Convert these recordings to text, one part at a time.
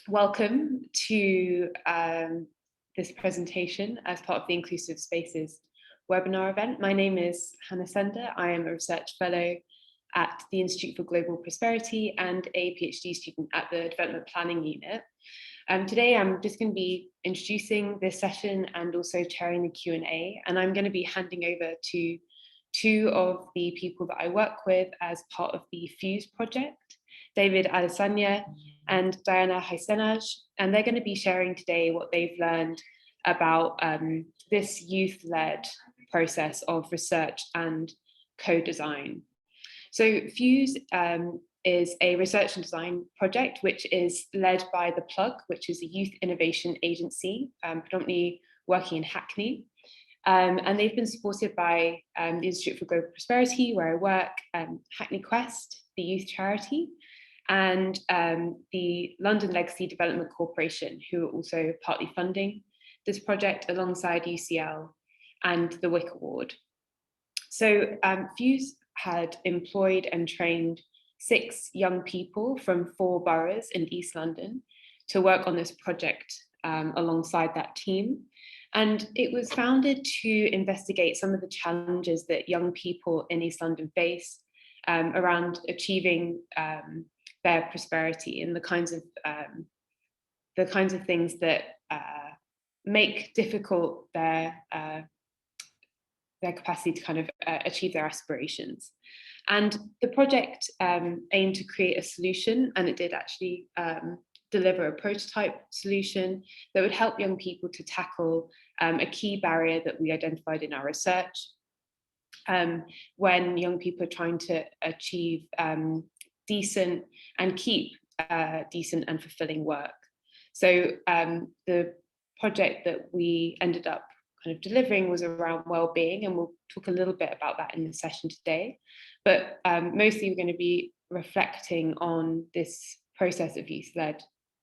Welcome to this presentation as part of the Inclusive Spaces webinar event. My name is Hannah Sender. I am a research fellow at the Institute for Global Prosperity and a PhD student at the Development Planning Unit. Today I'm just going to be introducing this session and also chairing the Q&A, and I'm going to be handing over to two of the people that I work with as part of the FUSE project, David Adesanya and Diana Haisenaj, and they're going to be sharing today what they've learned about this youth-led process of research and co-design. So FUSE is a research and design project which is led by The Plug, which is a youth innovation agency, predominantly working in Hackney. And they've been supported by the Institute for Global Prosperity, where I work, Hackney Quest, the youth charity, and the London Legacy Development Corporation, who are also partly funding this project alongside UCL and the WIC Award. So FUSE had employed and trained 6 young people from 4 boroughs in East London to work on this project alongside that team. And it was founded to investigate some of the challenges that young people in East London face around achieving their prosperity and the kinds of things that make difficult their capacity to kind of achieve their aspirations. And the project aimed to create a solution, and it did actually deliver a prototype solution that would help young people to tackle a key barrier that we identified in our research when young people are trying to achieve decent and keep decent and fulfilling work. So the project that we ended up kind of delivering was around well-being, and we'll talk a little bit about that in the session today. But mostly we're going to be reflecting on this process of youth-led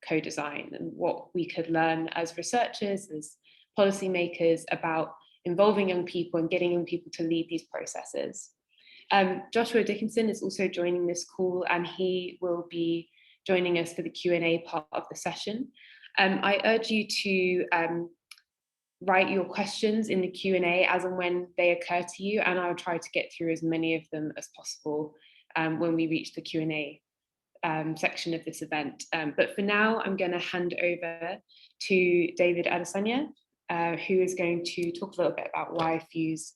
co-design and what we could learn as researchers, as policymakers, about involving young people and getting young people to lead these processes. Joshua Dickinson is also joining this call, and he will be joining us for the Q&A part of the session. I urge you to write your questions in the Q&A as and when they occur to you, and I'll try to get through as many of them as possible when we reach the Q&A section of this event. But for now, I'm going to hand over to David Adesanya, who is going to talk a little bit about why FUSE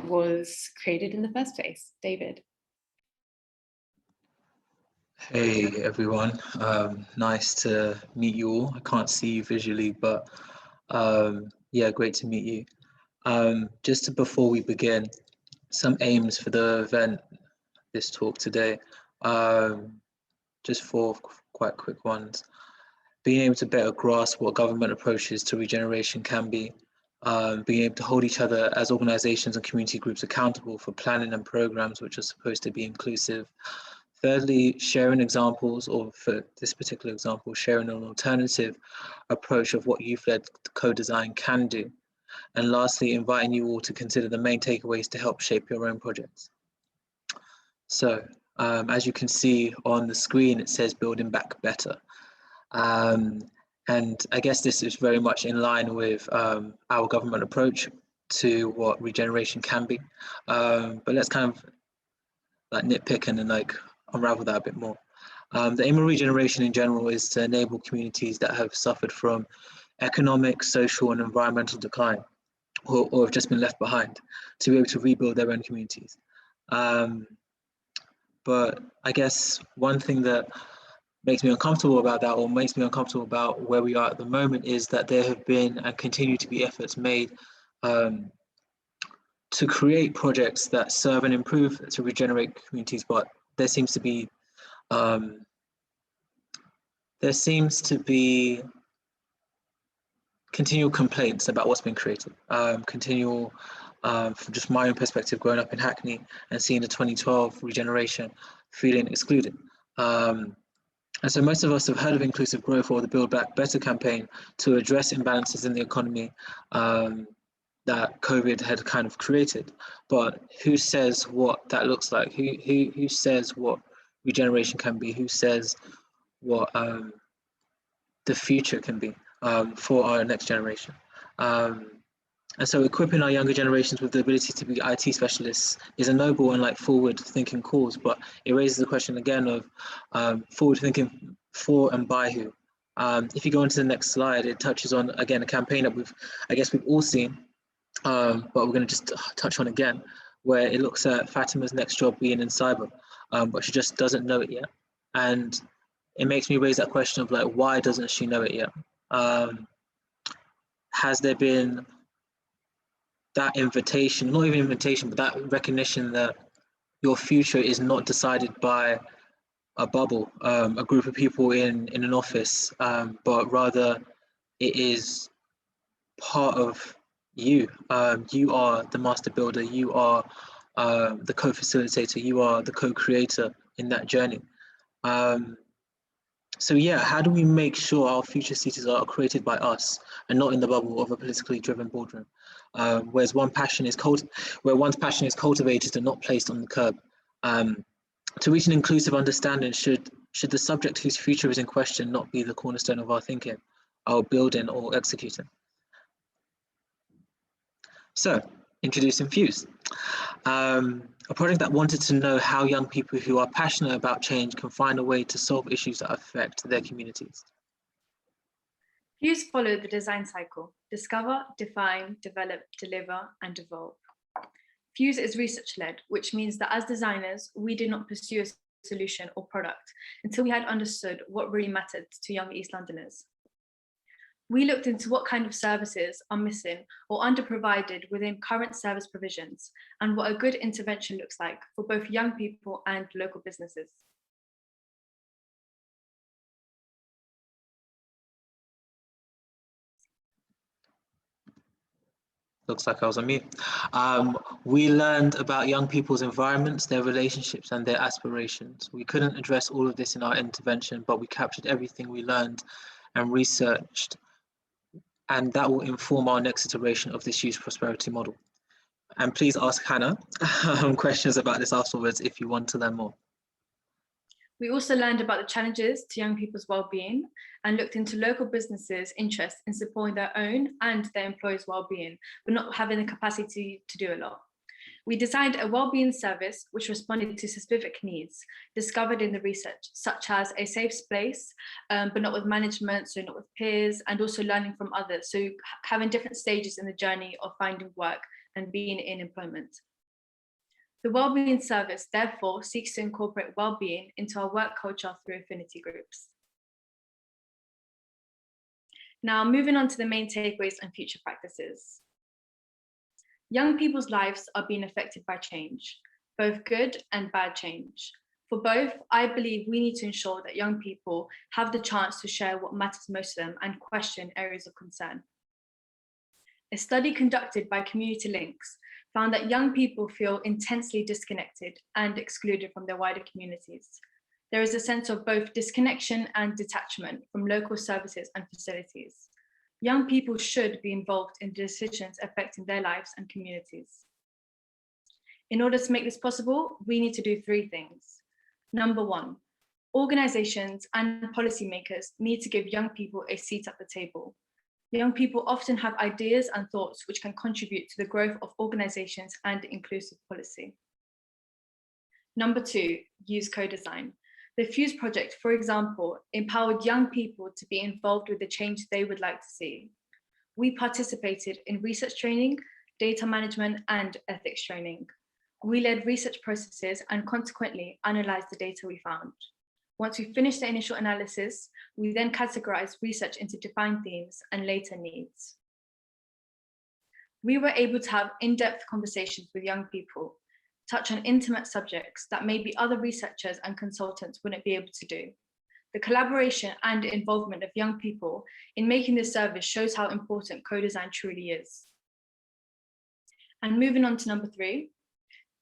was created in the first place. David. Hey everyone, nice to meet you all. I can't see you visually, but yeah, great to meet you. Before we begin, some aims for the event, this talk today, just 4 quite quick ones. Being able to better grasp what government approaches to regeneration can be, being able to hold each other as organizations and community groups accountable for planning and programs which are supposed to be inclusive. Thirdly, sharing examples, or for this particular example, sharing an alternative approach of what youth-led co-design can do. And lastly, inviting you all to consider the main takeaways to help shape your own projects. So, as you can see on the screen, it says building back better. And I guess this is very much in line with our government approach to what regeneration can be. But let's kind of like nitpick and then like unravel that a bit more. The aim of regeneration in general is to enable communities that have suffered from economic, social, and environmental decline, or have just been left behind, to be able to rebuild their own communities. But I guess one thing that makes me uncomfortable about that, or makes me uncomfortable about where we are at the moment, is that there have been and continue to be efforts made to create projects that serve and improve to regenerate communities, but there seems to be continual complaints about what's been created. From just my own perspective, growing up in Hackney and seeing the 2012 regeneration, feeling excluded. And so most of us have heard of inclusive growth or the Build Back Better campaign to address imbalances in the economy that COVID had kind of created. But who says what that looks like? Who says what regeneration can be? Who says what the future can be for our next generation. And so equipping our younger generations with the ability to be IT specialists is a noble and like forward-thinking cause, but it raises the question again of forward-thinking for and by who. If you go into the next slide, it touches on, again, a campaign that we've all seen, but we're going to just touch on again, where it looks at Fatima's next job being in cyber, but she just doesn't know it yet. And it makes me raise that question of like, why doesn't she know it yet? Has there been that invitation, not even invitation, but that recognition that your future is not decided by a bubble, a group of people in an office, but rather it is part of you. You are the master builder, you are the co-facilitator, you are the co-creator in that journey. So yeah, how do we make sure our future cities are created by us and not in the bubble of a politically driven boardroom, where one's passion is cultivated and not placed on the curb? To reach an inclusive understanding, should the subject whose future is in question not be the cornerstone of our thinking, our building or executing? So, introducing Fuse, a project that wanted to know how young people who are passionate about change can find a way to solve issues that affect their communities. Fuse followed the design cycle: discover, define, develop, deliver, and evolve. Fuse is research-led, which means that as designers, we did not pursue a solution or product until we had understood what really mattered to young East Londoners. We looked into what kind of services are missing or underprovided within current service provisions and what a good intervention looks like for both young people and local businesses. Looks like I was on mute. We learned about young people's environments, their relationships, and their aspirations. We couldn't address all of this in our intervention, but we captured everything we learned and researched, and that will inform our next iteration of this youth prosperity model. And please ask Hannah questions about this afterwards if you want to learn more. We also learned about the challenges to young people's well-being and looked into local businesses' interest in supporting their own and their employees' well-being, but not having the capacity to do a lot. We designed a well-being service which responded to specific needs discovered in the research, such as a safe space, but not with management, so not with peers, and also learning from others, so having different stages in the journey of finding work and being in employment. The Wellbeing Service, therefore, seeks to incorporate well-being into our work culture through affinity groups. Now, moving on to the main takeaways and future practices. Young people's lives are being affected by change, both good and bad change. For both, I believe we need to ensure that young people have the chance to share what matters most to them and question areas of concern. A study conducted by Community Links found that young people feel intensely disconnected and excluded from their wider communities. There is a sense of both disconnection and detachment from local services and facilities. Young people should be involved in decisions affecting their lives and communities. In order to make this possible, we need to do three things. Number one, organizations and policymakers need to give young people a seat at the table. Young people often have ideas and thoughts which can contribute to the growth of organizations and inclusive policy. Number two, use co-design. The Fuse project, for example, empowered young people to be involved with the change they would like to see. We participated in research training, data management, and ethics training. We led research processes and consequently analyzed the data we found. Once we finished the initial analysis, we then categorized research into defined themes and later needs. We were able to have in-depth conversations with young people, touch on intimate subjects that maybe other researchers and consultants wouldn't be able to do. The collaboration and involvement of young people in making this service shows how important co-design truly is. And moving on to number three,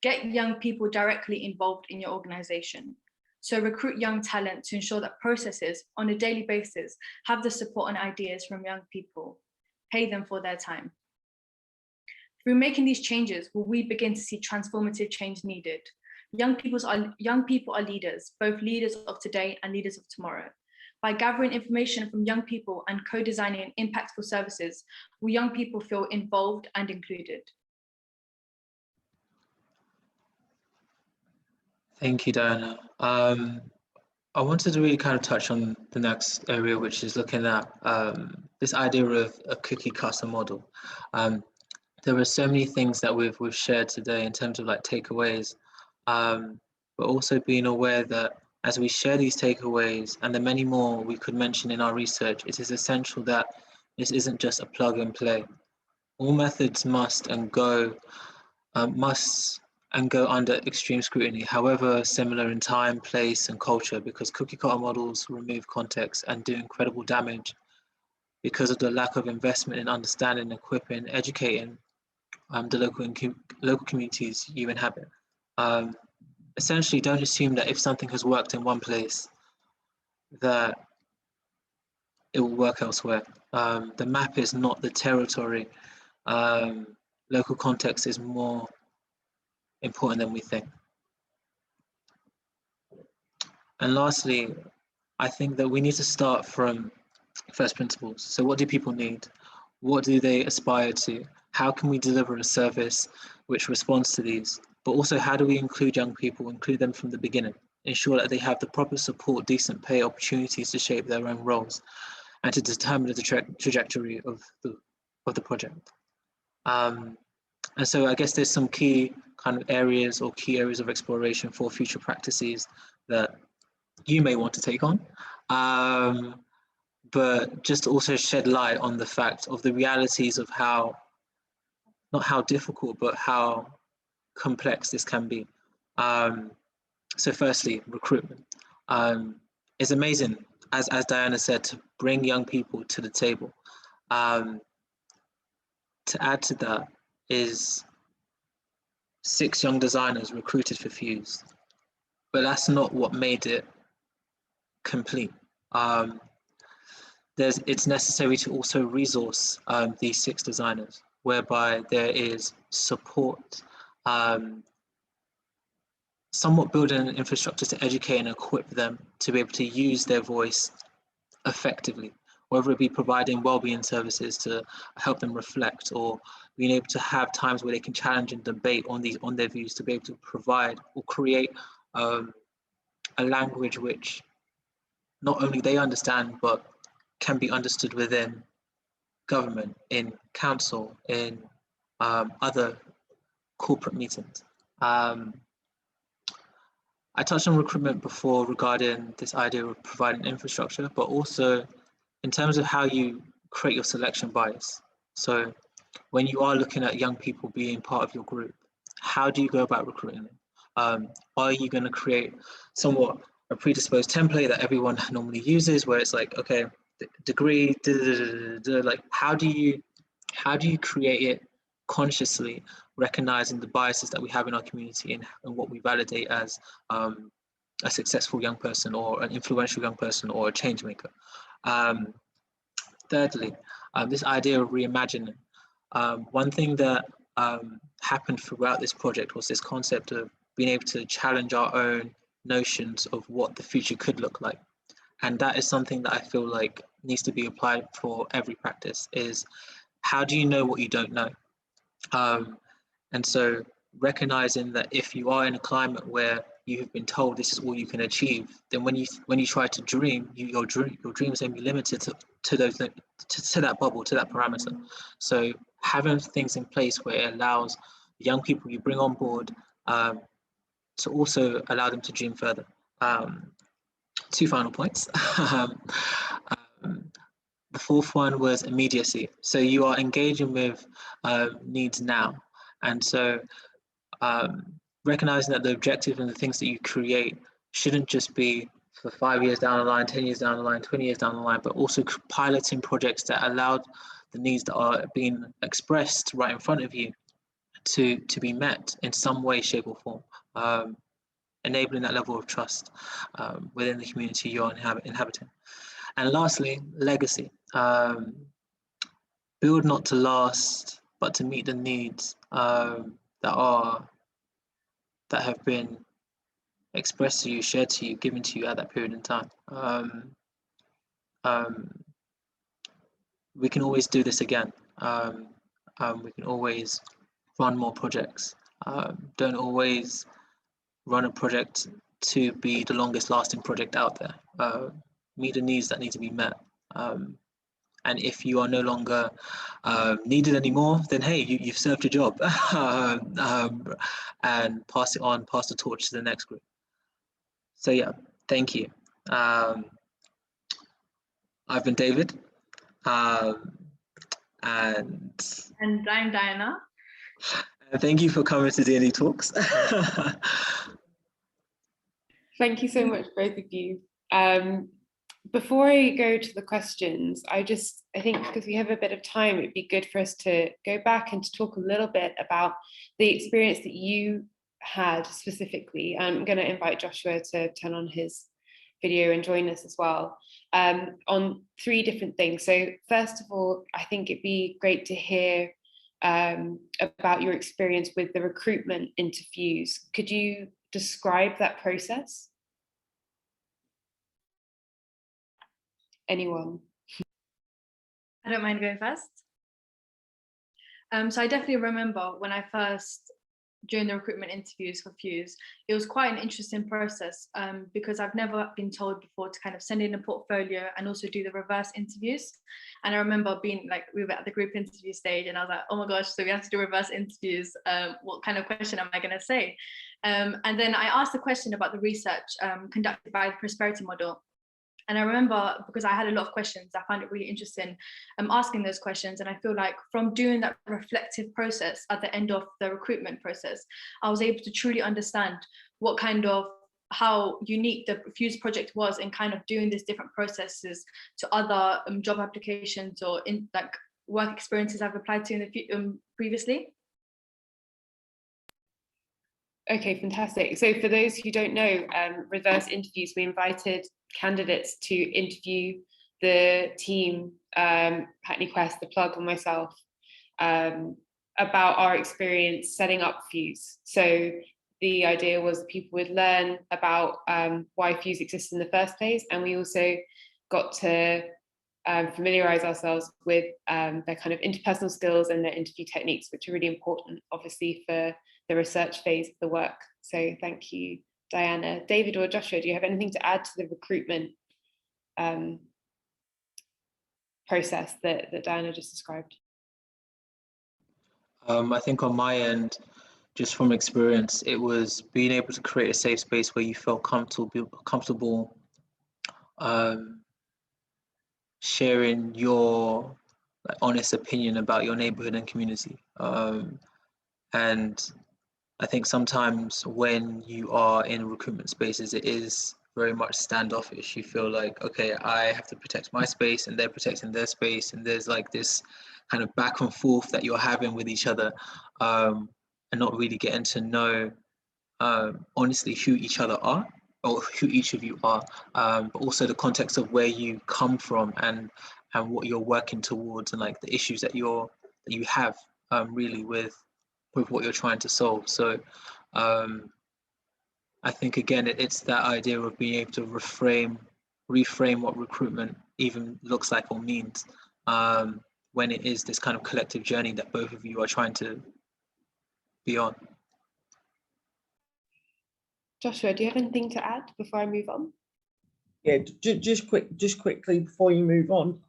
get young people directly involved in your organization. So recruit young talent to ensure that processes on a daily basis have the support and ideas from young people. Pay them for their time. Through making these changes, will we begin to see transformative change needed? Young people are leaders, both leaders of today and leaders of tomorrow. By gathering information from young people and co-designing impactful services, will young people feel involved and included? Thank you, Diana. I wanted to really kind of touch on the next area, which is looking at this idea of a cookie cutter model. There are so many things that we've shared today in terms of like takeaways, but also being aware that as we share these takeaways and the many more we could mention in our research, it is essential that this isn't just a plug and play. All methods must and go under extreme scrutiny, however similar in time, place, and culture, because cookie cutter models remove context and do incredible damage because of the lack of investment in understanding, equipping, educating the local communities you inhabit. Essentially, don't assume that if something has worked in one place, that it will work elsewhere. The map is not the territory. Local context is more important than we think. And lastly, I think that we need to start from first principles. So what do people need? What do they aspire to? How can we deliver a service which responds to these? But also, how do we include young people, include them from the beginning, ensure that they have the proper support, decent pay, opportunities to shape their own roles, and to determine the trajectory of the project. And so I guess there's some key kind of areas or key areas of exploration for future practices that you may want to take on. But just to also shed light on the fact of the realities of how, not how difficult, but how complex this can be. So firstly, recruitment. It's amazing, as Diana said, to bring young people to the table. To add to that is 6 young designers recruited for Fuse, but that's not what made it complete. It's necessary to also resource these 6 designers, whereby there is support, somewhat building an infrastructure to educate and equip them to be able to use their voice effectively, whether it be providing well-being services to help them reflect, or being able to have times where they can challenge and debate on their views, to be able to provide or create a language which not only they understand, but can be understood within government, in council, in other corporate meetings. I touched on recruitment before regarding this idea of providing infrastructure, but also in terms of how you create your selection bias. So when you are looking at young people being part of your group, how do you go about recruiting them? Are you going to create somewhat a predisposed template that everyone normally uses, where it's like, okay, degree, like how do you create it consciously, recognizing the biases that we have in our community and what we validate as a successful young person or an influential young person or a change maker. Thirdly, this idea of reimagining. One thing that happened throughout this project was this concept of being able to challenge our own notions of what the future could look like. And that is something that I feel like needs to be applied for every practice, is how do you know what you don't know? And so recognizing that if you are in a climate where you have been told this is all you can achieve, then when you try to dream, your dreams can be limited to that bubble, to that parameter. So having things in place where it allows young people you bring on board to also allow them to dream further. 2 final points. The 4th one was immediacy. So you are engaging with needs now. And so recognizing that the objective and the things that you create shouldn't just be for 5 years down the line, 10 years down the line, 20 years down the line, but also piloting projects that allow the needs that are being expressed right in front of you to be met in some way, shape, or form. Enabling that level of trust within the community you're inhabiting. And lastly, legacy. Build not to last, but to meet the needs that have been expressed to you, shared to you, given to you at that period in time. we can always do this again. We can always run more projects. Don't always run a project to be the longest lasting project out there. Meet the needs that need to be met. And if you are no longer needed anymore, then hey, you've served your job. And pass it on, pass the torch to the next group. So yeah, thank you. I've been David. And I'm Diana. Thank you for coming to DNE Talks. Thank you so much, both of you. Before I go to the questions, I think because we have a bit of time, it'd be good for us to go back and to talk a little bit about the experience that you had specifically. I'm going to invite Joshua to turn on his video and join us as well, on 3 different things. So first of all, I think it'd be great to hear about your experience with the recruitment into Fuse. Could you describe that process? Anyone? I don't mind going first. So I definitely remember when I first, during the recruitment interviews for Fuse, it was quite an interesting process, because I've never been told before to kind of send in a portfolio and also do the reverse interviews. And I remember being like, we were at the group interview stage and I was like, oh my gosh, so we have to do reverse interviews. What kind of question am I going to say? And then I asked a question about the research conducted by the Prosperity Model. And I remember, because I had a lot of questions, I found it really interesting asking those questions. And I feel like from doing that reflective process at the end of the recruitment process, I was able to truly understand what kind of, how unique the Fuse project was in kind of doing these different processes to other job applications or in like work experiences I've applied to in the previously. Okay, fantastic. So for those who don't know, reverse interviews, we invited candidates to interview the team, Hackney Quest, The Plug, and myself, about our experience setting up Fuse. So the idea was people would learn about why Fuse exists in the first place, and we also got to familiarize ourselves with their kind of interpersonal skills and their interview techniques, which are really important, obviously, for the research phase of the work. So thank you, Diana. David or Joshua, do you have anything to add to the recruitment process that Diana just described? I think on my end, just from experience, it was being able to create a safe space where you felt comfortable sharing your honest opinion about your neighborhood and community. And I think sometimes when you are in recruitment spaces, it is very much standoffish. You feel like, okay, I have to protect my space and they're protecting their space. And there's like this kind of back and forth that you're having with each other, and not really getting to know honestly who each other are, or who each of you are, but also the context of where you come from and what you're working towards, and like the issues that you have really with what you're trying to solve. So I think again it's that idea of being able to reframe what recruitment even looks like or means, when it is this kind of collective journey that both of you are trying to be on. Joshua, do you have anything to add before I move on? Yeah, just quickly before you move on,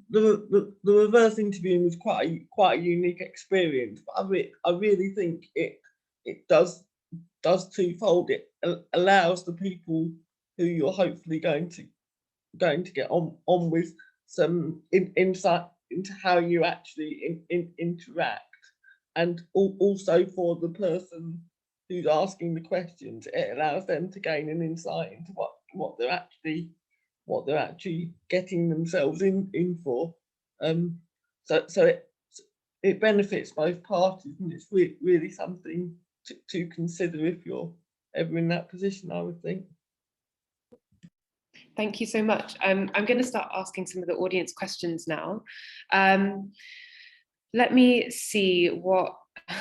the reverse interviewing was quite a unique experience. But I really think it does twofold. It allows the people who you're hopefully going to get on with some insight into how you actually interact, and also for the person who's asking the questions, it allows them to gain an insight into what they're actually getting themselves in for. So it benefits both parties, and it's really something to consider if you're ever in that position, I would think. Thank you so much. I'm going to start asking some of the audience questions now. Let me see what,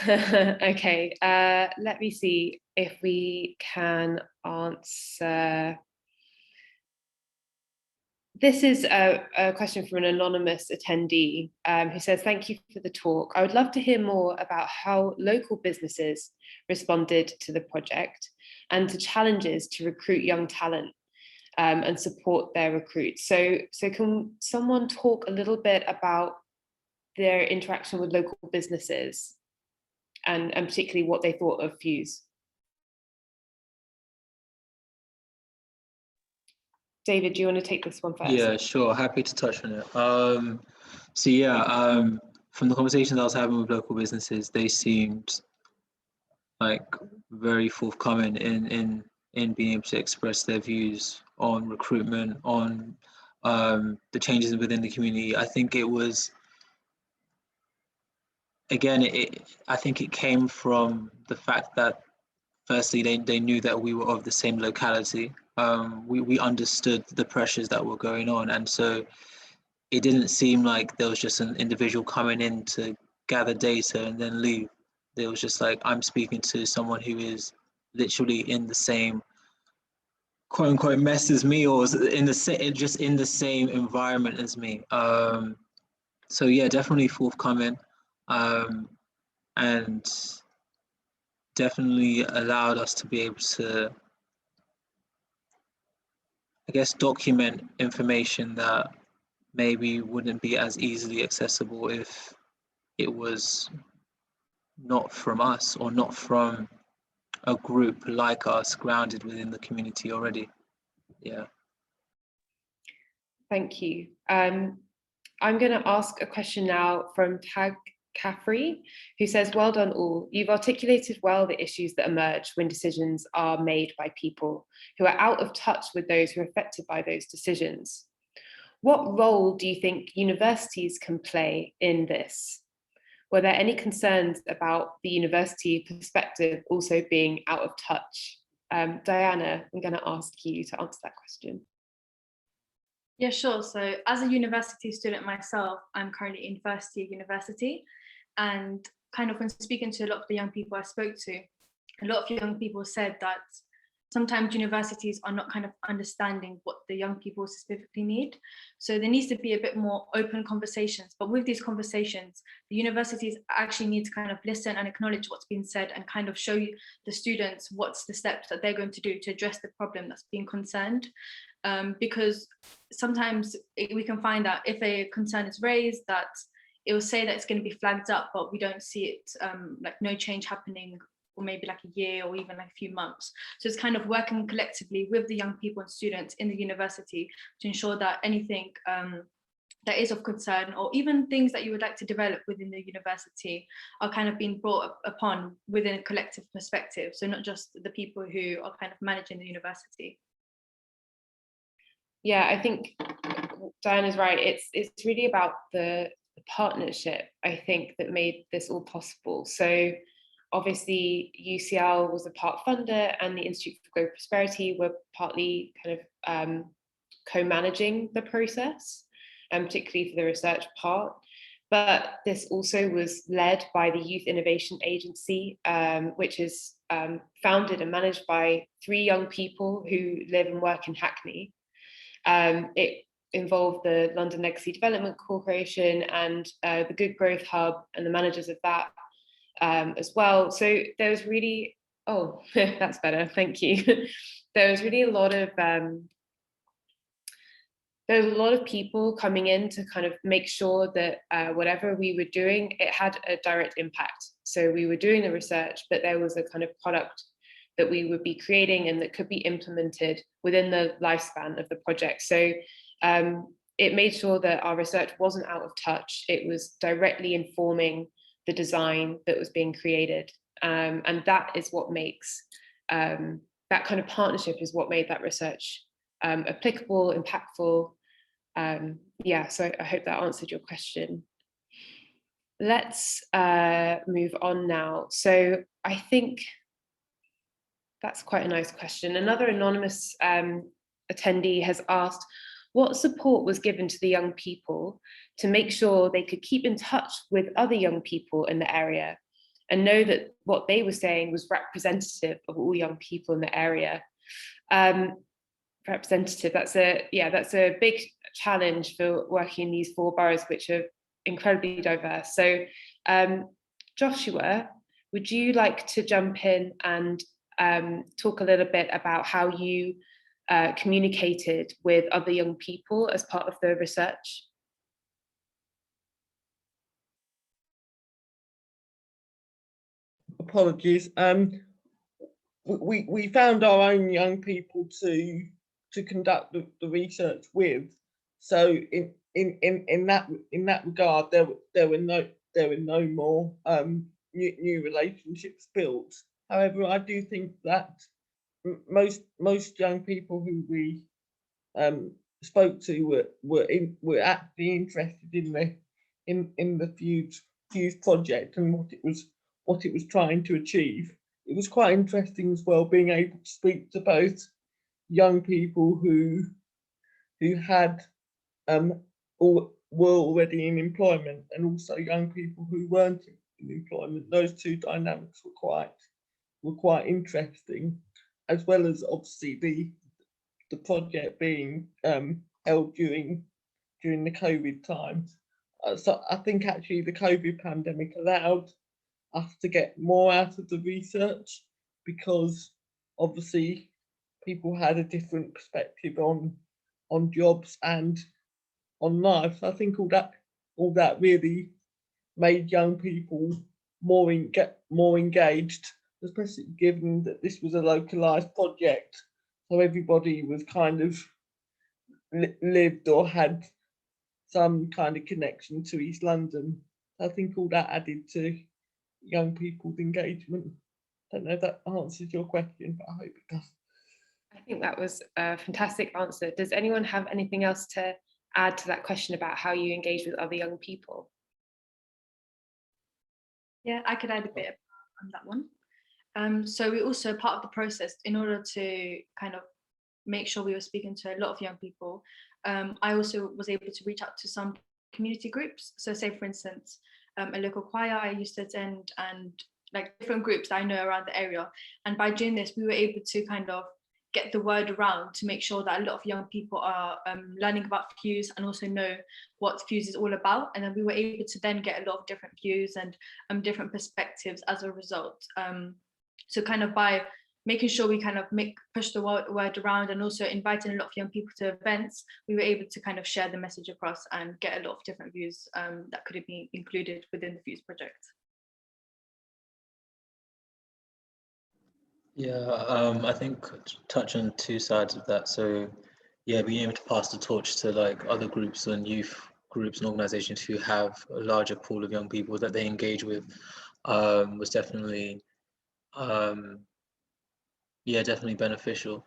okay, let me see if we can answer This is a question from an anonymous attendee who says, thank you for the talk. I would love to hear more about how local businesses responded to the project and to challenges to recruit young talent and support their recruits. So can someone talk a little bit about their interaction with local businesses and particularly what they thought of Fuse? David, do you want to take this one first? Yeah, sure. Happy to touch on it. So yeah, from the conversations I was having with local businesses, they seemed like very forthcoming in being able to express their views on recruitment, on the changes within the community. I think it was, again, I think it came from the fact that firstly they knew that we were of the same locality. We understood the pressures that were going on, and so it didn't seem like there was just an individual coming in to gather data and then leave. It was just like, I'm speaking to someone who is literally in the same quote unquote mess as me, or in the same, just in the same environment as me. So yeah, definitely forthcoming, and definitely allowed us to be able to, I guess, document information that maybe wouldn't be as easily accessible if it was not from us or not from a group like us grounded within the community already. Yeah. Thank you. I'm going to ask a question now from Tag Caffrey, who says, well done all. You've articulated well the issues that emerge when decisions are made by people who are out of touch with those who are affected by those decisions. What role do you think universities can play in this? Were there any concerns about the university perspective also being out of touch? Diana, I'm going to ask you to answer that question. Yeah, sure. So as a university student myself, I'm currently in first year university, and kind of when speaking to a lot of the young people I spoke to, a lot of young people said that sometimes universities are not kind of understanding what the young people specifically need. So there needs to be a bit more open conversations. But with these conversations, the universities actually need to kind of listen and acknowledge what's been said and kind of show you the students what's the steps that they're going to do to address the problem that's being concerned. Because sometimes we can find that if a concern is raised, that it will say that it's going to be flagged up, but we don't see it, like no change happening, or maybe like a year or even like a few months. So it's kind of working collectively with the young people and students in the university to ensure that anything that is of concern, or even things that you would like to develop within the university, are kind of being brought upon within a collective perspective. So not just the people who are kind of managing the university. Yeah, I think Diana's right. It's really about the partnership, I think, that made this all possible. So obviously UCL was a part funder and the Institute for Global Prosperity were partly kind of co-managing the process, and particularly for the research part. But this also was led by the Youth Innovation Agency, which is founded and managed by 3 young people who live and work in Hackney. It involved the London Legacy Development Corporation and the Good Growth Hub and the managers of that as well. So there was really, oh, that's better, thank you. There was really a lot of, there was a lot of people coming in to kind of make sure that whatever we were doing, it had a direct impact. So we were doing the research, but there was a kind of product that we would be creating and that could be implemented within the lifespan of the project. So it made sure that our research wasn't out of touch. It was directly informing the design that was being created. And that is what makes, that kind of partnership is what made that research applicable, impactful. Yeah, so I hope that answered your question. Let's move on now. So I think that's quite a nice question. Another anonymous attendee has asked, what support was given to the young people to make sure they could keep in touch with other young people in the area and know that what they were saying was representative of all young people in the area? representative. That's a big challenge for working in these 4 boroughs, which are incredibly diverse. So Joshua, would you like to jump in and talk a little bit about how you communicated with other young people as part of the research? Apologies. We found our own young people to conduct the research with. So in that regard, there were no more new relationships built. However, I do think that most young people who we spoke to were actually interested in the Fuse project and what it was trying to achieve. It was quite interesting as well, being able to speak to both young people who had or were already in employment, and also young people who weren't in employment. Those two dynamics were quite interesting, as well as obviously the project being held during the COVID time. So I think actually the COVID pandemic allowed us to get more out of the research, because obviously people had a different perspective on jobs and on life. I think all that really made young people more engaged, especially given that this was a localized project, so everybody was kind of lived or had some kind of connection to East London. I think all that added to young people's engagement. I don't know if that answers your question, but I hope it does. I think that was a fantastic answer. Does anyone have anything else to add to that question about how you engage with other young people? Yeah, I could add a bit on that one. So we also, part of the process, in order to kind of make sure we were speaking to a lot of young people, I also was able to reach out to some community groups. So say, for instance, a local choir I used to attend, and like different groups that I know around the area. And by doing this, we were able to kind of get the word around to make sure that a lot of young people are learning about Fuse and also know what Fuse is all about. And then we were able to then get a lot of different views and different perspectives as a result. So kind of by making sure we kind of push the word around and also inviting a lot of young people to events, we were able to kind of share the message across and get a lot of different views that could be included within the Fuse project. Yeah, I think touch on 2 sides of that. So yeah, being able to pass the torch to like other groups and youth groups and organizations who have a larger pool of young people that they engage with was definitely definitely beneficial.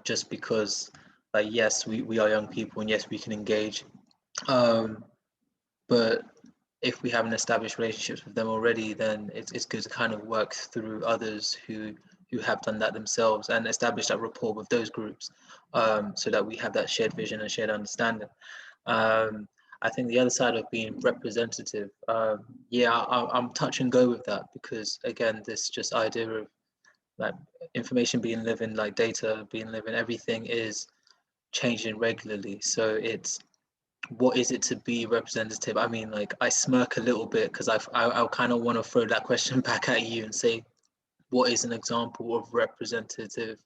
Just because like yes, we are young people and yes we can engage. But if we haven't established relationships with them already, then it's good to kind of work through others who have done that themselves and establish that rapport with those groups, so that we have that shared vision and shared understanding. I think the other side of being representative, I'm touch and go with that, because again, this just idea of like information being living, like data being living, everything is changing regularly. So it's, what is it to be representative? I mean, like I smirk a little bit because I kind of want to throw that question back at you and say, what is an example of representative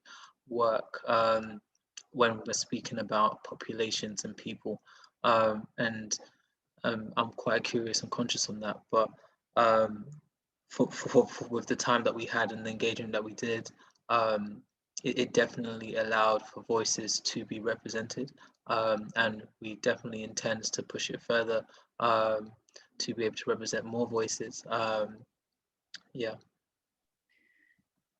work when we're speaking about populations and people? And I'm quite curious and conscious on that. But for with the time that we had and the engagement that we did, it definitely allowed for voices to be represented, and we definitely intend to push it further, to be able to represent more voices. Yeah.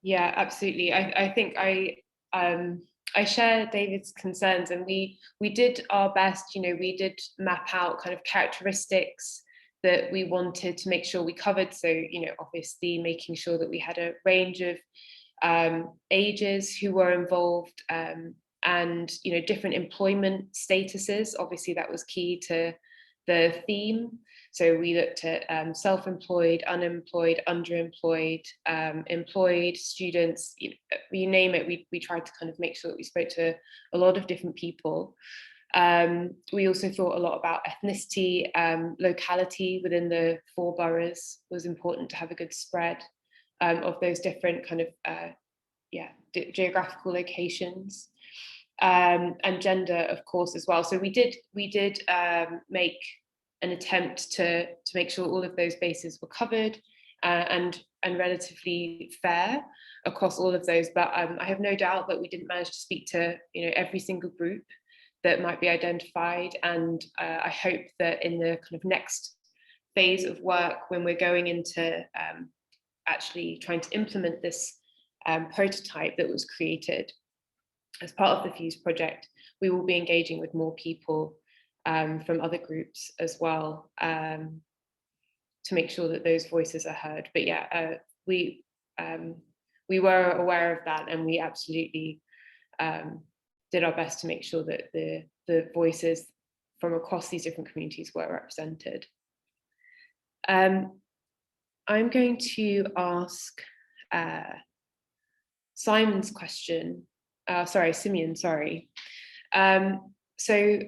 Yeah, absolutely. I think I share David's concerns, and we did our best. You know, we did map out kind of characteristics that we wanted to make sure we covered. So, you know, obviously making sure that we had a range of ages who were involved, and, you know, different employment statuses. Obviously, that was key to the theme. So we looked at self-employed, unemployed, underemployed, employed, students, you name it. We tried to kind of make sure that we spoke to a lot of different people. We also thought a lot about ethnicity, locality within the 4 boroughs was important to have a good spread of those different kind of geographical locations, and gender, of course, as well. So we did make an attempt to make sure all of those bases were covered and relatively fair across all of those. But I have no doubt that we didn't manage to speak to every single group that might be identified, and I hope that in the kind of next phase of work, when we're going into actually trying to implement this prototype that was created as part of the Fuse project, we will be engaging with more people from other groups as well, to make sure that those voices are heard. But yeah, we were aware of that, and we absolutely did our best to make sure that the voices from across these different communities were represented. I'm going to ask Simon's question. Simeon, sorry. So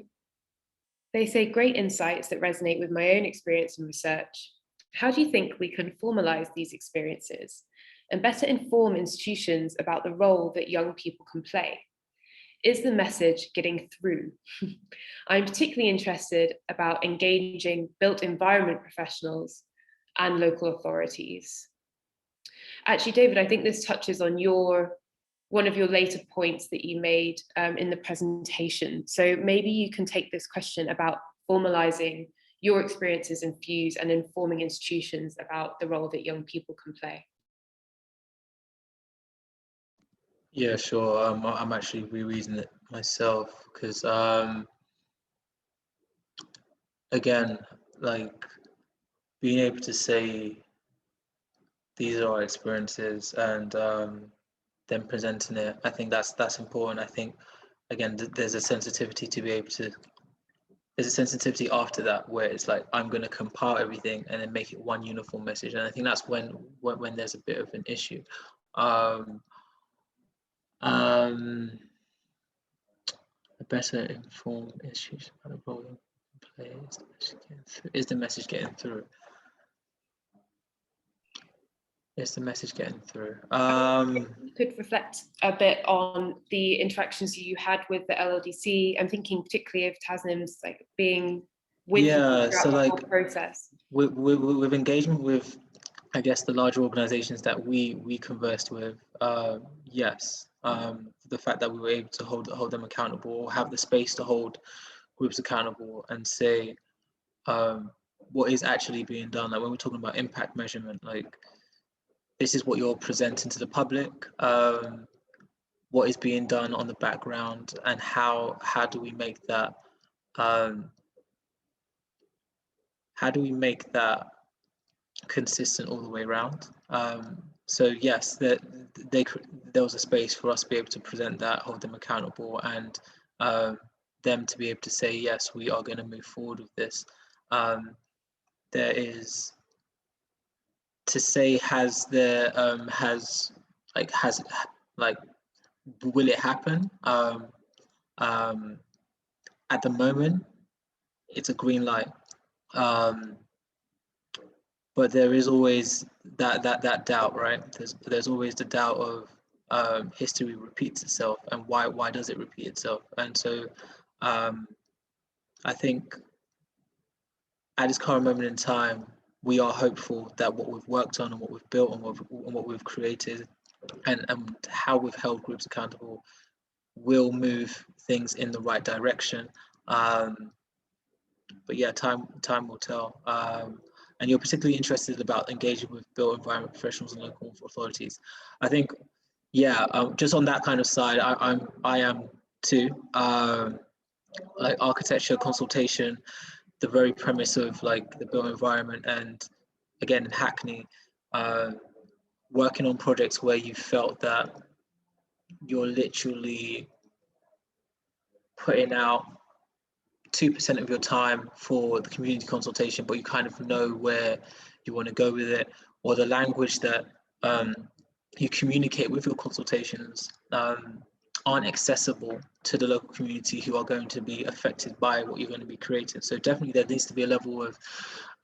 they say great insights that resonate with my own experience and research. How do you think we can formalize these experiences and better inform institutions about the role that young people can play? Is the message getting through? I'm particularly interested about engaging built environment professionals and local authorities. Actually, David, I think this touches on one of your later points that you made in the presentation. So maybe you can take this question about formalizing your experiences in Fuse and informing institutions about the role that young people can play. Yeah, sure. I'm actually rereading it myself because, again, like being able to say these are our experiences and then presenting it, I think that's important. I think, again, there's a sensitivity to be able to. There's a sensitivity after that where it's like I'm going to compile everything and then make it one uniform message, and I think that's when there's a bit of an issue. A better informed issues about the role in play. Is the message getting through? Is the message getting through? You could reflect a bit on the interactions you had with the LLDC. I'm thinking particularly of Tasnim's like being with you throughout so the like whole process. With engagement with, I guess, the larger organizations that we conversed with, yes, the fact that we were able to hold them accountable, or have the space to hold groups accountable and say what is actually being done. Like when we're talking about impact measurement, like this is what you're presenting to the public, what is being done on the background, and how do we make that consistent all the way around. So yes, there was a space for us to be able to present that, hold them accountable, and them to be able to say, yes, we are going to move forward with this. There is to say, will it happen? At the moment, it's a green light. But there is always that doubt, right? There's always the doubt of history repeats itself, and why does it repeat itself? And so I think at this current moment in time, we are hopeful that what we've worked on and what we've built and what we've created and how we've held groups accountable will move things in the right direction. But yeah, time will tell. And you're particularly interested about engaging with built environment professionals and local authorities. I think, yeah, just on that kind of side, I am too. Like architecture consultation, the very premise of like the built environment, and again in Hackney, working on projects where you felt that you're literally putting out 2% of your time for the community consultation, but you kind of know where you want to go with it, or the language that you communicate with your consultations aren't accessible to the local community who are going to be affected by what you're going to be creating. So definitely there needs to be a level of,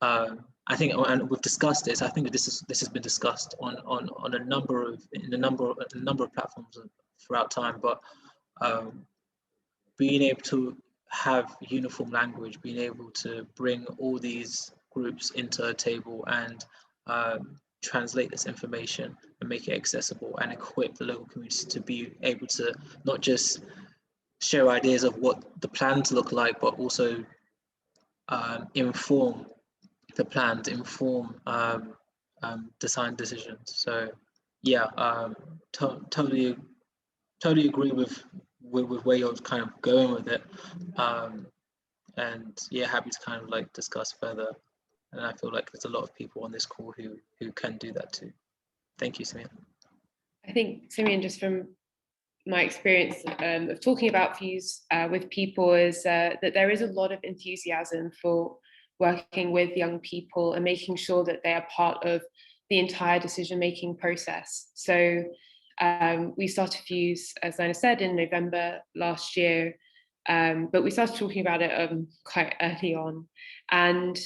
I think, and we've discussed this. I think that this has been discussed on a number of platforms throughout time. But being able to have uniform language, being able to bring all these groups into a table and translate this information and make it accessible and equip the local community to be able to not just share ideas of what the plans look like, but also inform the plans, inform design decisions. So yeah, totally agree with where you're kind of going with it, and yeah, happy to kind of like discuss further. And I feel like there's a lot of people on this call who can do that too. Thank you, Samia. I think, Simeon, just from my experience of talking about views with people, is that there is a lot of enthusiasm for working with young people and making sure that they are part of the entire decision-making process. So we started Fuse, as Nina said, in November last year, but we started talking about it quite early on. And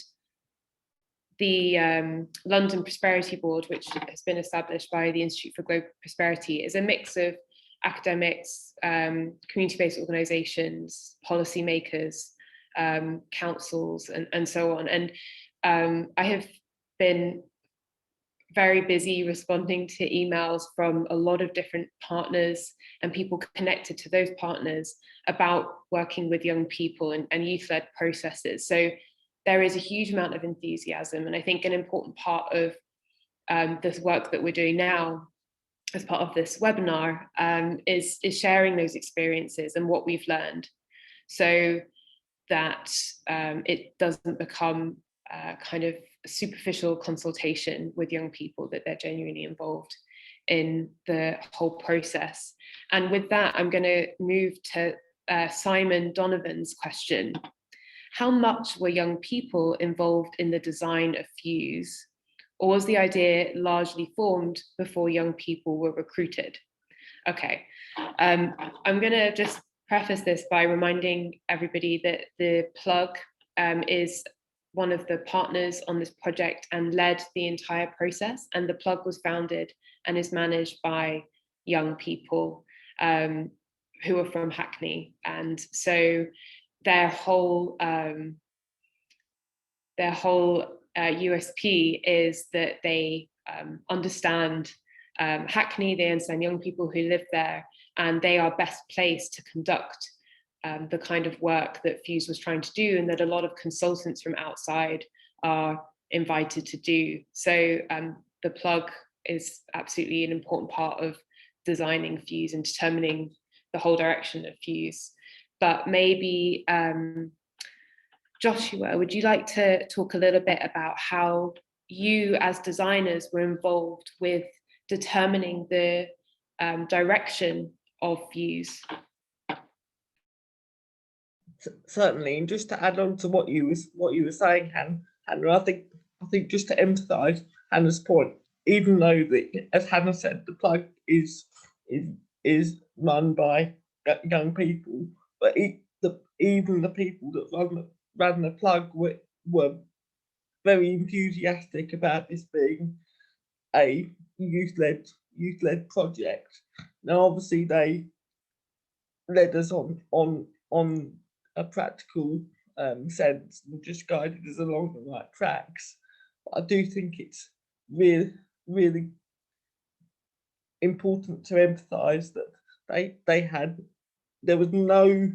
the London Prosperity Board, which has been established by the Institute for Global Prosperity, is a mix of academics, community-based organisations, policymakers, councils, and so on. And I have been very busy responding to emails from a lot of different partners and people connected to those partners about working with young people and youth-led processes. So there is a huge amount of enthusiasm, and I think an important part of this work that we're doing now as part of this webinar is sharing those experiences and what we've learned, so that it doesn't become kind of a superficial consultation with young people, that they're genuinely involved in the whole process. And with that, I'm going to move to Simon Donovan's question. How much were young people involved in the design of Fuse, or was the idea largely formed before young people were recruited? Okay, I'm going to just preface this by reminding everybody that the Plug is one of the partners on this project and led the entire process, and the Plug was founded and is managed by young people who are from Hackney. And so their whole USP is that they understand Hackney, they understand young people who live there, and they are best placed to conduct the kind of work that Fuse was trying to do, and that a lot of consultants from outside are invited to do. So the Plug is absolutely an important part of designing Fuse and determining the whole direction of Fuse. But maybe Joshua, would you like to talk a little bit about how you as designers were involved with determining the direction of Fuse? Certainly, and just to add on to what you were saying, Hannah, I think just to emphasise Hannah's point, even though as Hannah said, the Plug is run by young people, but even the people that ran the Plug were very enthusiastic about this being a youth-led project. Now, obviously, they led us on a practical sense and just guided us along the right tracks. But I do think it's really important to emphasise that there was no,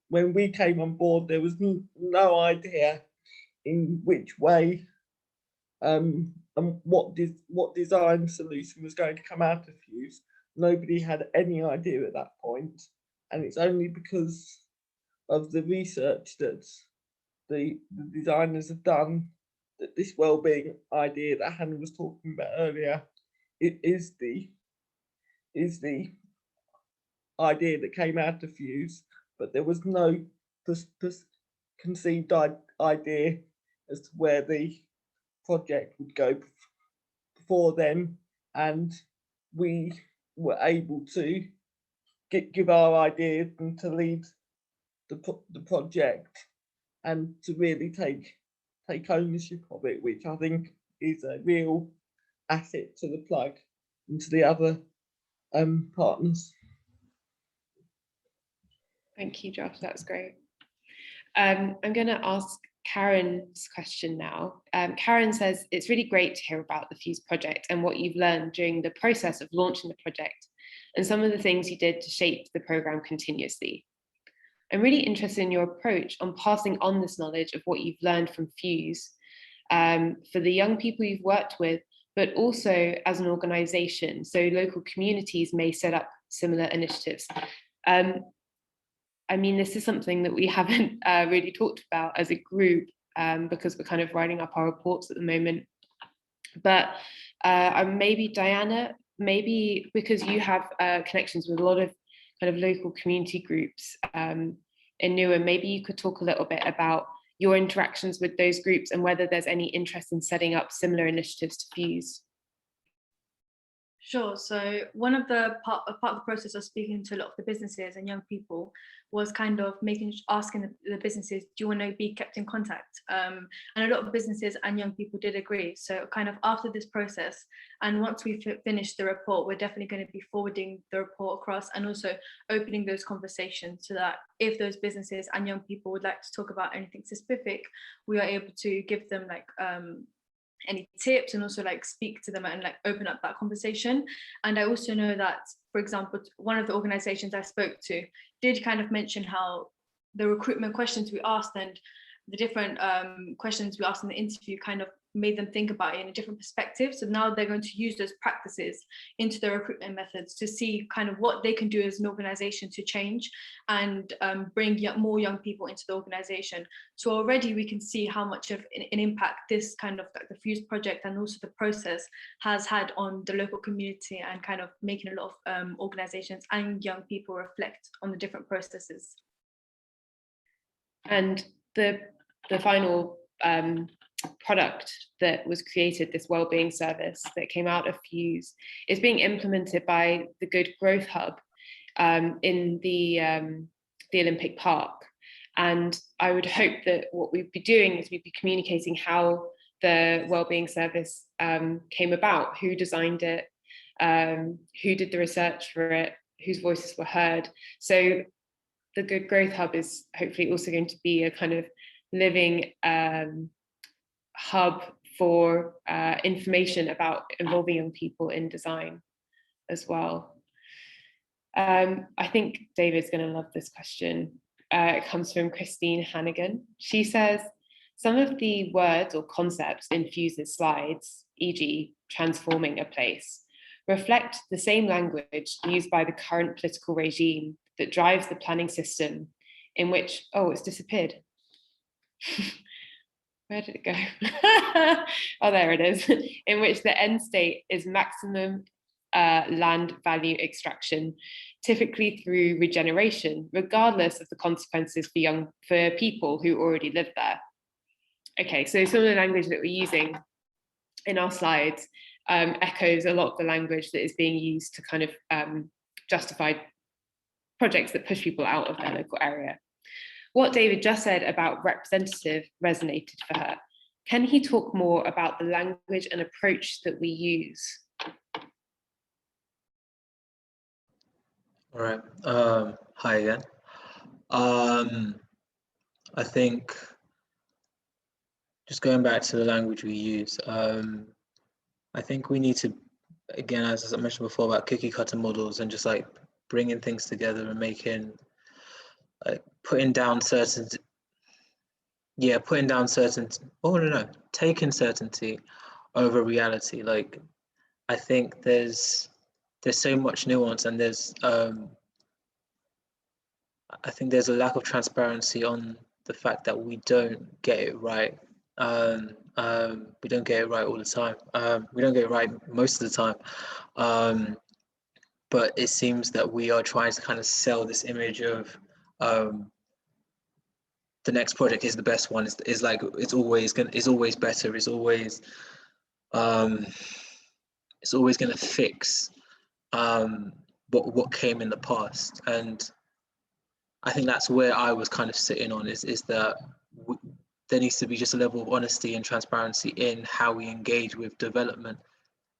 when we came on board, there was no idea in which way and what design solution was going to come out of Fuse. Nobody had any idea at that point, and it's only because of the research that the designers have done that this well-being idea that Hannah was talking about earlier, it is the idea that came out of Fuse. But there was no conceived idea as to where the project would go before then, and we were able to give our ideas and to lead the project and to really take ownership of it, which I think is a real asset to the plug and to the other partners. Thank you, Josh. That's great. I'm going to ask Karen's question now. Karen says, it's really great to hear about the Fuse project and what you've learned during the process of launching the project and some of the things you did to shape the programme continuously. I'm really interested in your approach on passing on this knowledge of what you've learned from Fuse for the young people you've worked with, but also as an organisation, so local communities may set up similar initiatives. I mean, this is something that we haven't really talked about as a group because we're kind of writing up our reports at the moment. But maybe Diana, maybe because you have connections with a lot of kind of local community groups in Newham, maybe you could talk a little bit about your interactions with those groups and whether there's any interest in setting up similar initiatives to Fuse. Sure. So one of the part of the process of speaking to a lot of the businesses and young people was kind of asking the businesses, do you want to be kept in contact? And a lot of businesses and young people did agree. So kind of after this process, and once we finish the report, we're definitely going to be forwarding the report across and also opening those conversations so that if those businesses and young people would like to talk about anything specific, we are able to give them like any tips and also like speak to them and like open up that conversation. And I also know that, for example, one of the organizations I spoke to did kind of mention how the recruitment questions we asked and the different questions we asked in the interview kind of made them think about it in a different perspective. So now they're going to use those practices into their recruitment methods to see kind of what they can do as an organization to change and bring more young people into the organization. So already we can see how much of an impact this kind of like the Fuse project and also the process has had on the local community and kind of making a lot of organizations and young people reflect on the different processes. And the final product that was created, this wellbeing service that came out of Fuse, is being implemented by the Good Growth Hub in the Olympic Park. And I would hope that what we'd be doing is we'd be communicating how the wellbeing service came about, who designed it, who did the research for it, whose voices were heard. So the Good Growth Hub is hopefully also going to be a kind of living hub for information about involving young people in design as well. I think David's going to love this question. It comes from Christine Hannigan. She says, some of the words or concepts in Fuse's slides, e.g. transforming a place, reflect the same language used by the current political regime that drives the planning system in which, oh, it's disappeared. Where did it go? Oh, there it is. In which the end state is maximum land value extraction, typically through regeneration, regardless of the consequences for people who already live there. Okay, so some of the language that we're using in our slides echoes a lot of the language that is being used to kind of justify projects that push people out of their local area. What David just said about representative resonated for her. Can he talk more about the language and approach that we use? All right. Hi again. I think just going back to the language we use, I think we need to, again, as I mentioned before, about cookie cutter models and just like bringing things together and making, like taking certainty over reality. Like, I think there's so much nuance and there's I think there's a lack of transparency on the fact that we don't get it right. We don't get it right all the time. We don't get it right most of the time. But it seems that we are trying to kind of sell this image of the next project is the best one. Is like it's always better. It's always going to fix what came in the past. And I think that's where I was kind of sitting on is that there needs to be just a level of honesty and transparency in how we engage with development,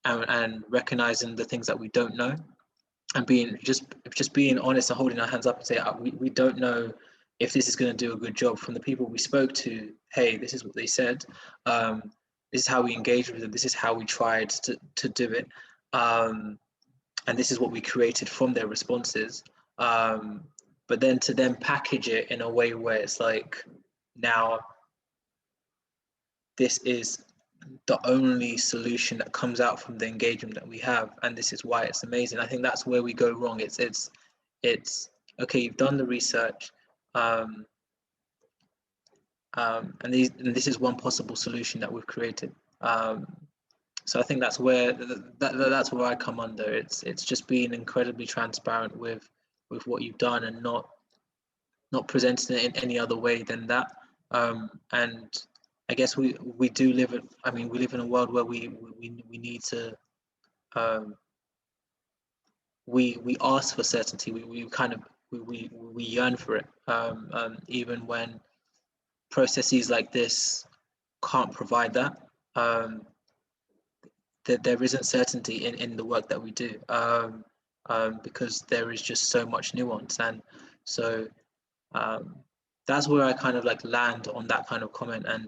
and recognizing the things that we don't know, and being being honest and holding our hands up and say, we don't know if this is going to do a good job. From the people we spoke to, hey, this is what they said, this is how we engaged with them, this is how we tried to do it, and this is what we created from their responses. But then to then package it in a way where it's like, now this is the only solution that comes out from the engagement that we have, and this is why it's amazing. I think that's where we go wrong. It's okay, you've done the research, and this is one possible solution that we've created. So I think that's where that's where I come under. It's just being incredibly transparent with what you've done, and not presenting it in any other way than that. And I guess we live in a world where we need to we ask for certainty. We yearn for it, even when processes like this can't provide that. There isn't certainty in the work that we do, because there is just so much nuance. And so that's where I kind of like land on that kind of comment. And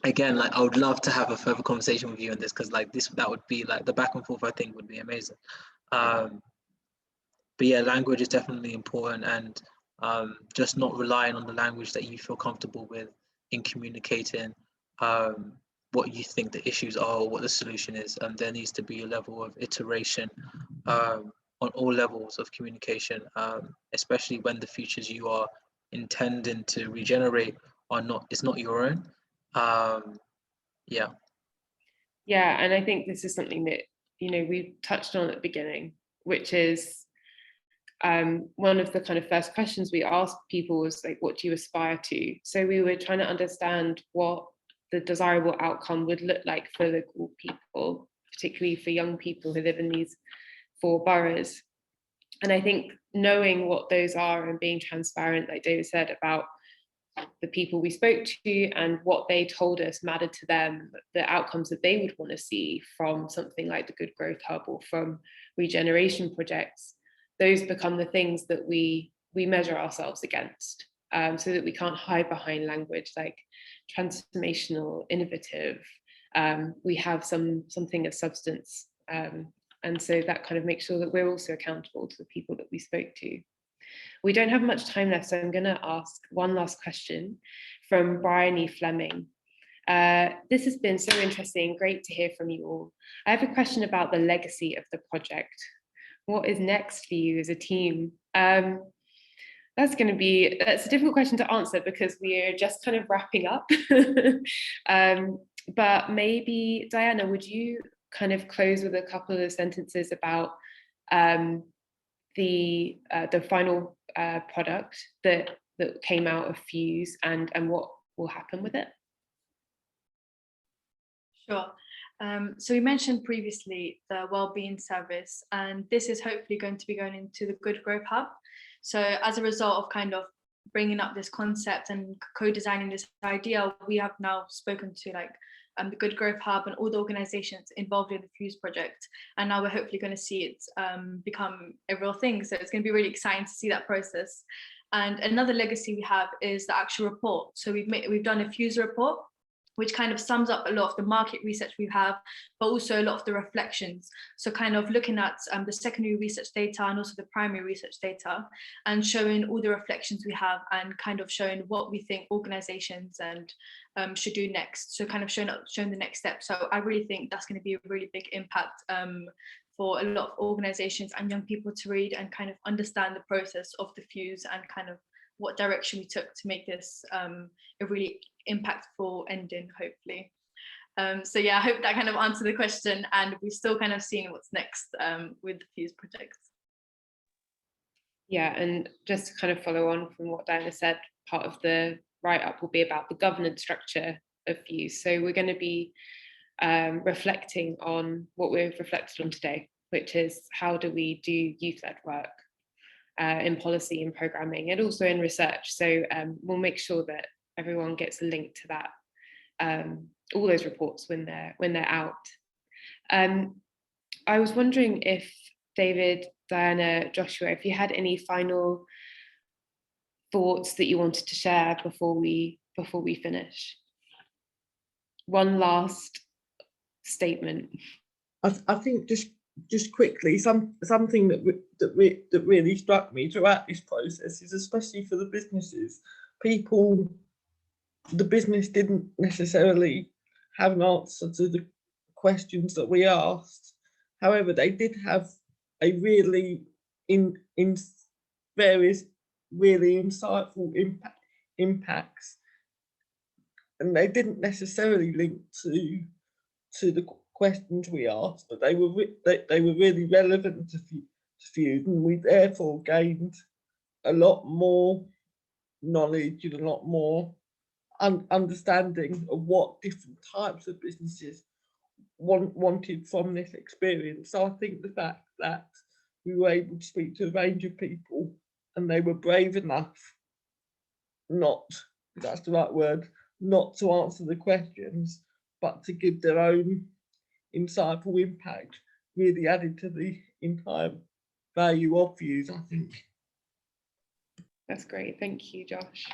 again, like, I would love to have a further conversation with you on this, because like that would be like, the back and forth I think would be amazing. But yeah, language is definitely important, and just not relying on the language that you feel comfortable with in communicating what you think the issues are or what the solution is. And there needs to be a level of iteration on all levels of communication, especially when the futures you are intending to regenerate is not your own. Yeah, and I think this is something that, you know, we touched on at the beginning, which is one of the kind of first questions we asked people was like, what do you aspire to? So we were trying to understand what the desirable outcome would look like for local people, particularly for young people who live in these 4 boroughs. And I think knowing what those are and being transparent, like David said, about the people we spoke to and what they told us mattered to them, the outcomes that they would want to see from something like the Good Growth Hub or from regeneration projects, those become the things that we measure ourselves against, so that we can't hide behind language like transformational, innovative. We have something of substance, and so that kind of makes sure that we're also accountable to the people that we spoke to. We don't have much time left, so I'm going to ask one last question from Bryony Fleming. This has been so interesting, great to hear from you all. I have a question about the legacy of the project. What is next for you as a team? That's a difficult question to answer because we are just kind of wrapping up. But maybe, Diana, would you kind of close with a couple of sentences about the final product that came out of Fuse and what will happen with it? Sure. So we mentioned previously the wellbeing service, and this is hopefully going to be going into the Good Growth Hub. So as a result of kind of bringing up this concept and co-designing this idea, we have now spoken to the Good Growth Hub and all the organizations involved in the Fuse project. And now we're hopefully going to see it become a real thing. So it's going to be really exciting to see that process. And another legacy we have is the actual report. So we've done a Fuse report, which kind of sums up a lot of the market research we have, but also a lot of the reflections. So kind of looking at the secondary research data and also the primary research data, and showing all the reflections we have and kind of showing what we think organizations and should do next. So kind of showing the next step. So I really think that's going to be a really big impact for a lot of organizations and young people to read and kind of understand the process of the Fuse and kind of what direction we took to make this a really impactful ending, hopefully. So yeah, I hope that kind of answered the question, and we're still kind of seeing what's next with the Fuse project. Yeah, and just to kind of follow on from what Diana said, part of the write-up will be about the governance structure of Fuse. So we're going to be reflecting on what we've reflected on today, which is how do we do youth-led work in policy and programming, and also in research. So we'll make sure that everyone gets a link to that, all those reports when they're out. I was wondering if David, Diana, Joshua, if you had any final thoughts that you wanted to share before we finish. One last statement. I think just quickly, something that really struck me throughout this process is, especially for the businesses, the business didn't necessarily have an answer to the questions that we asked. However, they did have a really various really insightful impacts, and they didn't necessarily link to the questions we asked, but they were really relevant to Fuse, and we therefore gained a lot more knowledge and a lot more understanding of what different types of businesses wanted from this experience. So I think the fact that we were able to speak to a range of people and they were brave enough not, if that's the right word, not to answer the questions, but to give their own insightful impact, really added to the entire value of Fuse, I think. That's great. Thank you, Josh.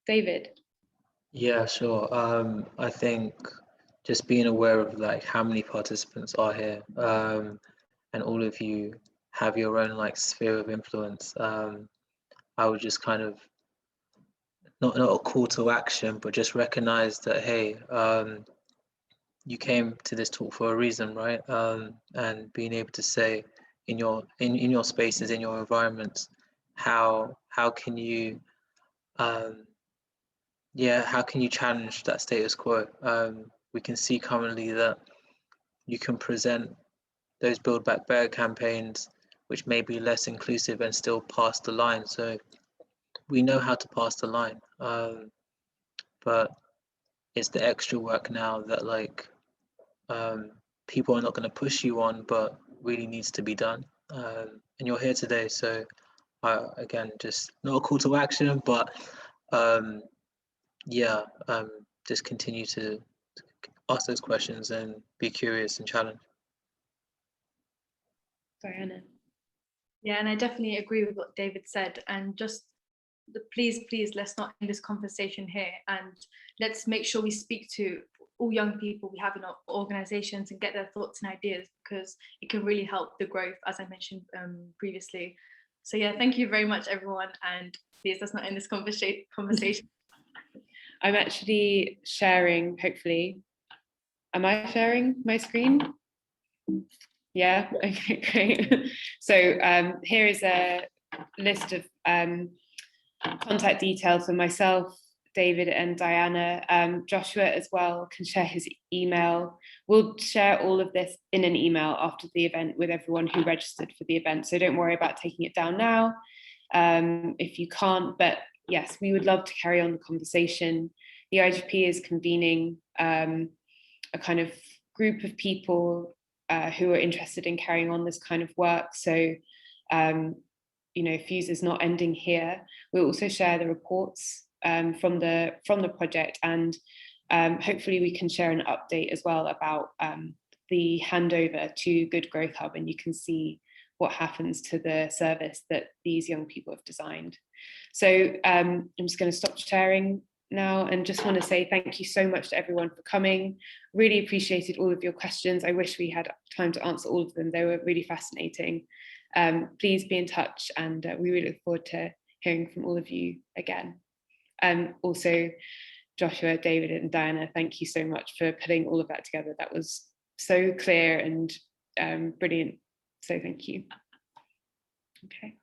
David. Yeah, sure. I think just being aware of like how many participants are here, and all of you have your own like sphere of influence. I would just kind of not a call to action, but just recognize that, hey, you came to this talk for a reason, right? And being able to say in your spaces, in your environments, how can you how can you challenge that status quo? We can see currently that you can present those Build Back Better campaigns, which may be less inclusive and still pass the line. So we know how to pass the line, but it's the extra work now that like people are not going to push you on, but really needs to be done. And you're here today, so again, just not a call to action, but just continue to ask those questions and be curious and challenge. Diana. Yeah, and I definitely agree with what David said, and just please, let's not end this conversation here, and let's make sure we speak to all young people we have in our organizations and get their thoughts and ideas, because it can really help the growth, as I mentioned previously. So yeah, thank you very much, everyone, and please let's not end this conversation. I'm actually sharing, hopefully. Am I sharing my screen? Yeah, okay, great. So here is a list of contact details for myself, David and Diana. Joshua as well can share his email. We'll share all of this in an email after the event with everyone who registered for the event. So don't worry about taking it down now if you can't, but yes, we would love to carry on the conversation. The IGP is convening a kind of group of people who are interested in carrying on this kind of work. So, Fuse is not ending here. We'll also share the reports from the project, and hopefully we can share an update as well about the handover to Good Growth Hub, and you can see what happens to the service that these young people have designed. So I'm just going to stop sharing now and just want to say thank you so much to everyone for coming. Really appreciated all of your questions. I wish we had time to answer all of them. They were really fascinating. Please be in touch, and we really look forward to hearing from all of you again. Also, Joshua, David and Diana, thank you so much for putting all of that together. That was so clear and brilliant. So thank you. Okay.